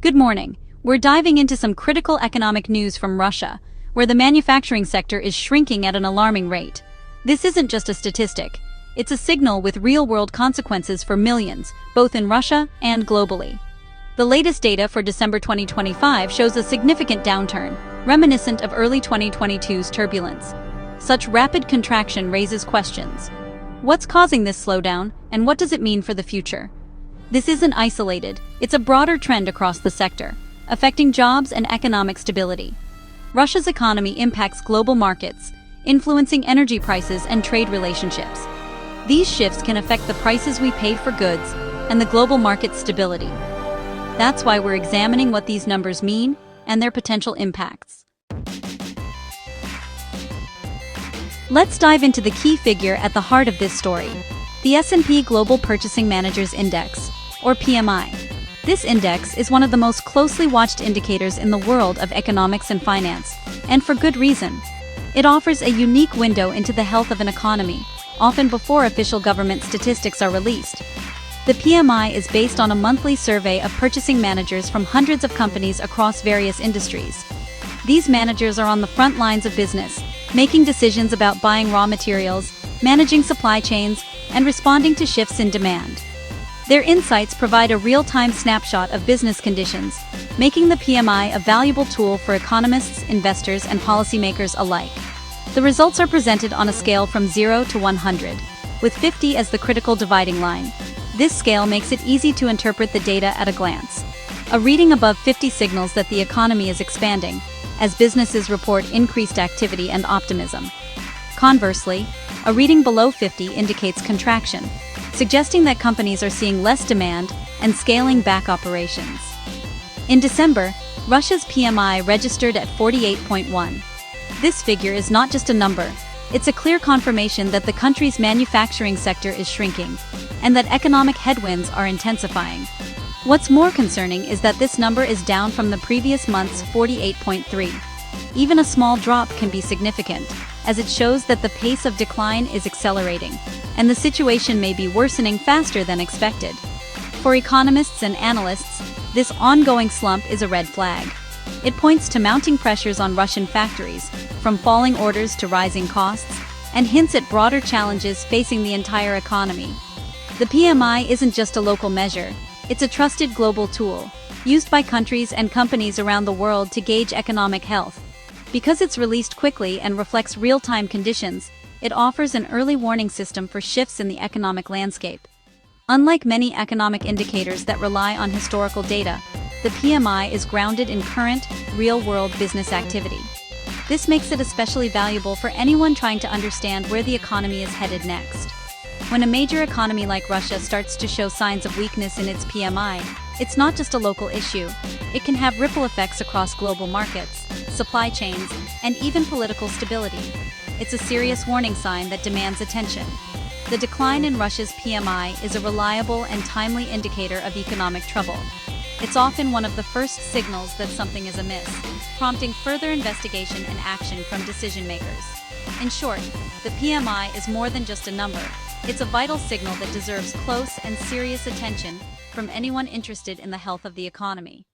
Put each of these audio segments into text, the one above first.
Good morning. We're diving into some critical economic news from Russia, where the manufacturing sector is shrinking at an alarming rate. This isn't just a statistic. It's a signal with real-world consequences for millions, both in Russia and globally. The latest data for December 2025 shows a significant downturn, reminiscent of early 2022's turbulence. Such rapid contraction raises questions. What's causing this slowdown, and what does it mean for the future? This isn't isolated, it's a broader trend across the sector, affecting jobs and economic stability. Russia's economy impacts global markets, influencing energy prices and trade relationships. These shifts can affect the prices we pay for goods and the global market stability. That's why we're examining what these numbers mean and their potential impacts. Let's dive into the key figure at the heart of this story, the S&P Global Purchasing Managers Index, or PMI. This index is one of the most closely watched indicators in the world of economics and finance, and for good reason. It offers a unique window into the health of an economy, often before official government statistics are released. The PMI is based on a monthly survey of purchasing managers from hundreds of companies across various industries. These managers are on the front lines of business, making decisions about buying raw materials, managing supply chains, and responding to shifts in demand. Their insights provide a real-time snapshot of business conditions, making the PMI a valuable tool for economists, investors, and policymakers alike. The results are presented on a scale from 0 to 100, with 50 as the critical dividing line. This scale makes it easy to interpret the data at a glance. A reading above 50 signals that the economy is expanding, as businesses report increased activity and optimism. Conversely, a reading below 50 indicates contraction, suggesting that companies are seeing less demand and scaling back operations. In December, Russia's PMI registered at 48.1. This figure is not just a number, it's a clear confirmation that the country's manufacturing sector is shrinking, and that economic headwinds are intensifying. What's more concerning is that this number is down from the previous month's 48.3. Even a small drop can be significant, as it shows that the pace of decline is accelerating, and the situation may be worsening faster than expected. For economists and analysts, this ongoing slump is a red flag. It points to mounting pressures on Russian factories, from falling orders to rising costs, and hints at broader challenges facing the entire economy. The PMI isn't just a local measure, it's a trusted global tool, used by countries and companies around the world to gauge economic health. Because it's released quickly and reflects real-time conditions, it offers an early warning system for shifts in the economic landscape. Unlike many economic indicators that rely on historical data, the PMI is grounded in current, real-world business activity. This makes it especially valuable for anyone trying to understand where the economy is headed next. When a major economy like Russia starts to show signs of weakness in its PMI, it's not just a local issue. It can have ripple effects across global markets, supply chains, and even political stability. It's a serious warning sign that demands attention. The decline in Russia's PMI is a reliable and timely indicator of economic trouble. It's often one of the first signals that something is amiss, prompting further investigation and action from decision makers. In short, the PMI is more than just a number. It's a vital signal that deserves close and serious attention from anyone interested in the health of the economy.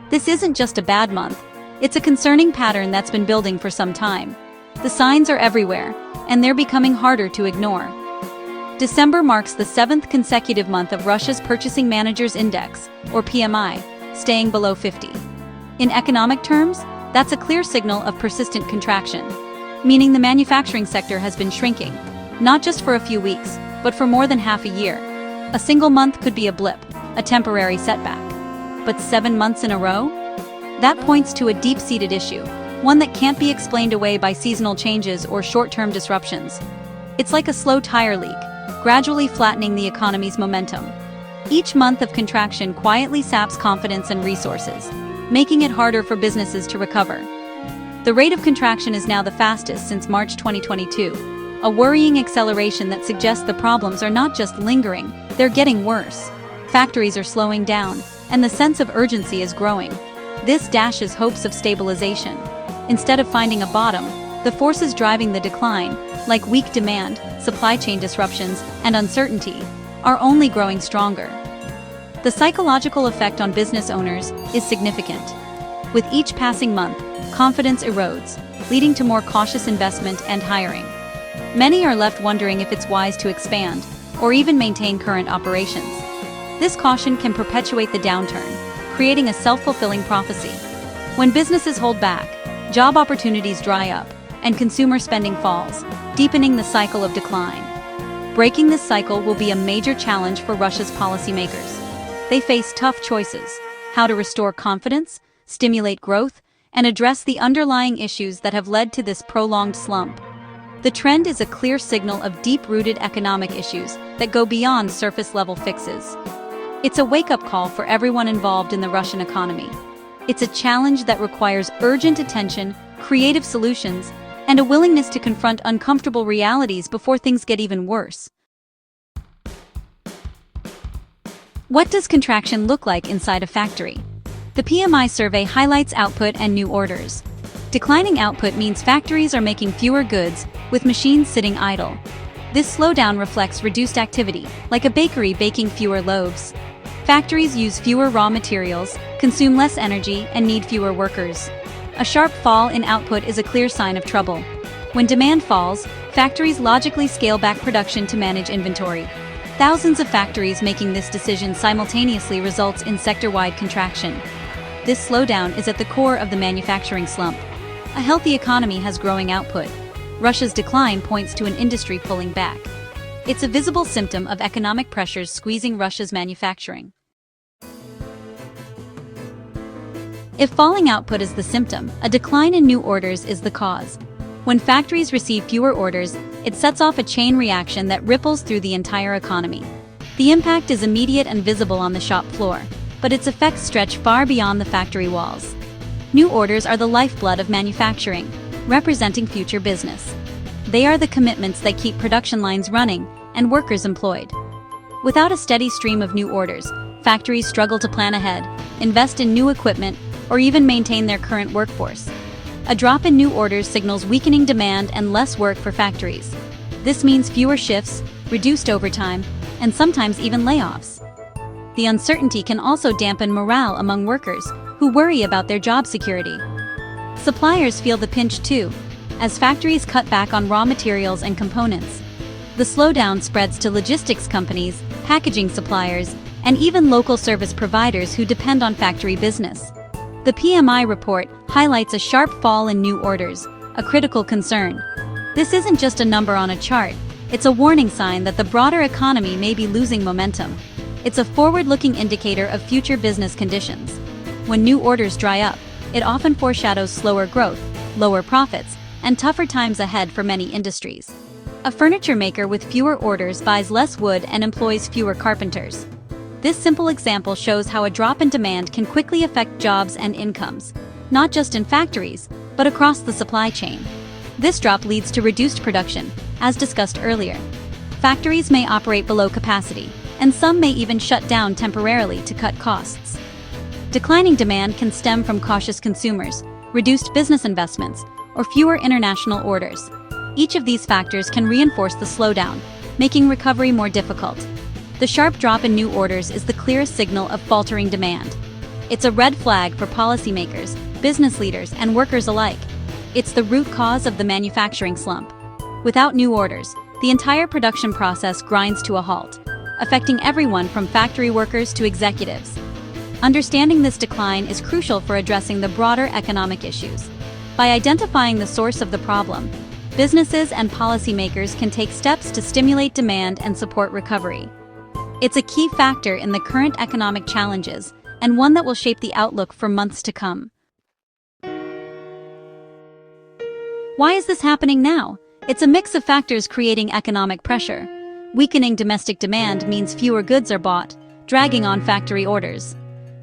This isn't just a bad month, it's a concerning pattern that's been building for some time. The signs are everywhere, and they're becoming harder to ignore. December marks the 7th consecutive month of Russia's Purchasing Managers Index, or PMI, staying below 50. In economic terms, that's a clear signal of persistent contraction, meaning the manufacturing sector has been shrinking, not just for a few weeks, but for more than half a year. A single month could be a blip, a temporary setback. But 7 months in a row? That points to a deep-seated issue, one that can't be explained away by seasonal changes or short-term disruptions. It's like a slow tire leak, gradually flattening the economy's momentum. Each month of contraction quietly saps confidence and resources, making it harder for businesses to recover. The rate of contraction is now the fastest since March 2022, a worrying acceleration that suggests the problems are not just lingering, they're getting worse. Factories are slowing down, and the sense of urgency is growing. This dashes hopes of stabilization. Instead of finding a bottom, the forces driving the decline, like weak demand, supply chain disruptions, and uncertainty, are only growing stronger. The psychological effect on business owners is significant. With each passing month, confidence erodes, leading to more cautious investment and hiring. Many are left wondering if it's wise to expand or even maintain current operations. This caution can perpetuate the downturn, creating a self-fulfilling prophecy. When businesses hold back, job opportunities dry up, and consumer spending falls, deepening the cycle of decline. Breaking this cycle will be a major challenge for Russia's policymakers. They face tough choices: how to restore confidence, stimulate growth, and address the underlying issues that have led to this prolonged slump. The trend is a clear signal of deep-rooted economic issues that go beyond surface-level fixes. It's a wake-up call for everyone involved in the Russian economy. It's a challenge that requires urgent attention, creative solutions, and a willingness to confront uncomfortable realities before things get even worse. What does contraction look like inside a factory? The PMI survey highlights output and new orders. Declining output means factories are making fewer goods, with machines sitting idle. This slowdown reflects reduced activity, like a bakery baking fewer loaves. Factories use fewer raw materials, consume less energy, and need fewer workers. A sharp fall in output is a clear sign of trouble. When demand falls, factories logically scale back production to manage inventory. Thousands of factories making this decision simultaneously results in sector-wide contraction. This slowdown is at the core of the manufacturing slump. A healthy economy has growing output. Russia's decline points to an industry pulling back. It's a visible symptom of economic pressures squeezing Russia's manufacturing. If falling output is the symptom, a decline in new orders is the cause. When factories receive fewer orders, it sets off a chain reaction that ripples through the entire economy. The impact is immediate and visible on the shop floor, but its effects stretch far beyond the factory walls. New orders are the lifeblood of manufacturing, representing future business. They are the commitments that keep production lines running and workers employed. Without a steady stream of new orders, factories struggle to plan ahead, invest in new equipment, or even maintain their current workforce. A drop in new orders signals weakening demand and less work for factories. This means fewer shifts, reduced overtime, and sometimes even layoffs. The uncertainty can also dampen morale among workers, who worry about their job security. Suppliers feel the pinch too, as factories cut back on raw materials and components. The slowdown spreads to logistics companies, packaging suppliers, and even local service providers who depend on factory business. The PMI report highlights a sharp fall in new orders, a critical concern. This isn't just a number on a chart, it's a warning sign that the broader economy may be losing momentum. It's a forward-looking indicator of future business conditions. When new orders dry up, it often foreshadows slower growth, lower profits, and tougher times ahead for many industries. A furniture maker with fewer orders buys less wood and employs fewer carpenters. This simple example shows how a drop in demand can quickly affect jobs and incomes, not just in factories, but across the supply chain. This drop leads to reduced production, as discussed earlier. Factories may operate below capacity, and some may even shut down temporarily to cut costs. Declining demand can stem from cautious consumers, reduced business investments, or fewer international orders. Each of these factors can reinforce the slowdown, making recovery more difficult. The sharp drop in new orders is the clearest signal of faltering demand. It's a red flag for policymakers, business leaders, and workers alike. It's the root cause of the manufacturing slump. Without new orders, the entire production process grinds to a halt, affecting everyone from factory workers to executives. Understanding this decline is crucial for addressing the broader economic issues. By identifying the source of the problem, businesses and policymakers can take steps to stimulate demand and support recovery. It's a key factor in the current economic challenges, and one that will shape the outlook for months to come. Why is this happening now? It's a mix of factors creating economic pressure. Weakening domestic demand means fewer goods are bought, dragging on factory orders.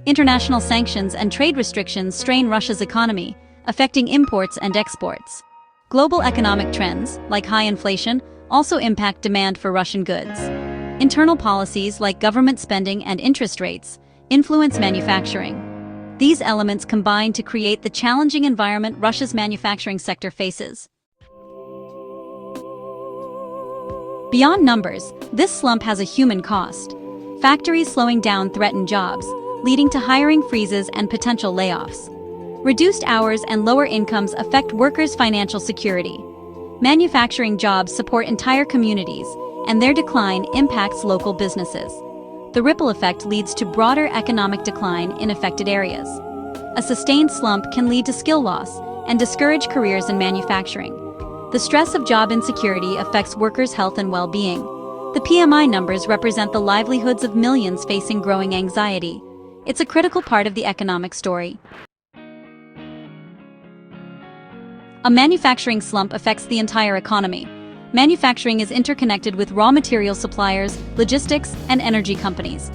International sanctions and trade restrictions strain Russia's economy, affecting imports and exports. Global economic trends, like high inflation, also impact demand for Russian goods. Internal policies like government spending and interest rates influence manufacturing. These elements combine to create the challenging environment Russia's manufacturing sector faces. Beyond numbers, this slump has a human cost. Factories slowing down threaten jobs, leading to hiring freezes and potential layoffs. Reduced hours and lower incomes affect workers' financial security. Manufacturing jobs support entire communities, and their decline impacts local businesses. The ripple effect leads to broader economic decline in affected areas. A sustained slump can lead to skill loss and discourage careers in manufacturing. The stress of job insecurity affects workers' health and well-being. The PMI numbers represent the livelihoods of millions facing growing anxiety. It's a critical part of the economic story. A manufacturing slump affects the entire economy. Manufacturing is interconnected with raw material suppliers, logistics, and energy companies.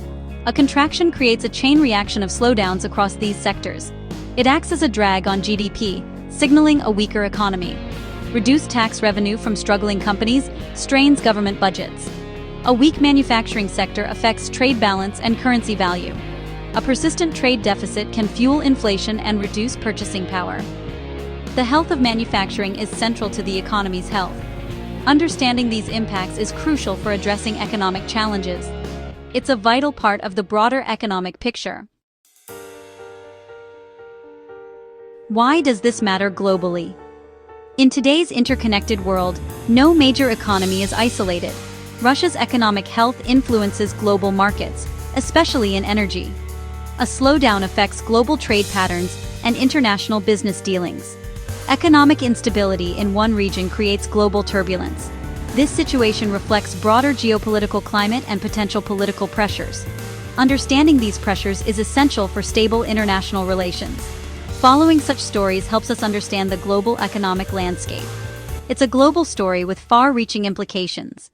A contraction creates a chain reaction of slowdowns across these sectors. It acts as a drag on GDP, signaling a weaker economy. Reduced tax revenue from struggling companies strains government budgets. A weak manufacturing sector affects trade balance and currency value. A persistent trade deficit can fuel inflation and reduce purchasing power. The health of manufacturing is central to the economy's health. Understanding these impacts is crucial for addressing economic challenges. It's a vital part of the broader economic picture. Why does this matter globally? In today's interconnected world, no major economy is isolated. Russia's economic health influences global markets, especially in energy. A slowdown affects global trade patterns and international business dealings. Economic instability in one region creates global turbulence. This situation reflects broader geopolitical climate and potential political pressures. Understanding these pressures is essential for stable international relations. Following such stories helps us understand the global economic landscape. It's a global story with far-reaching implications.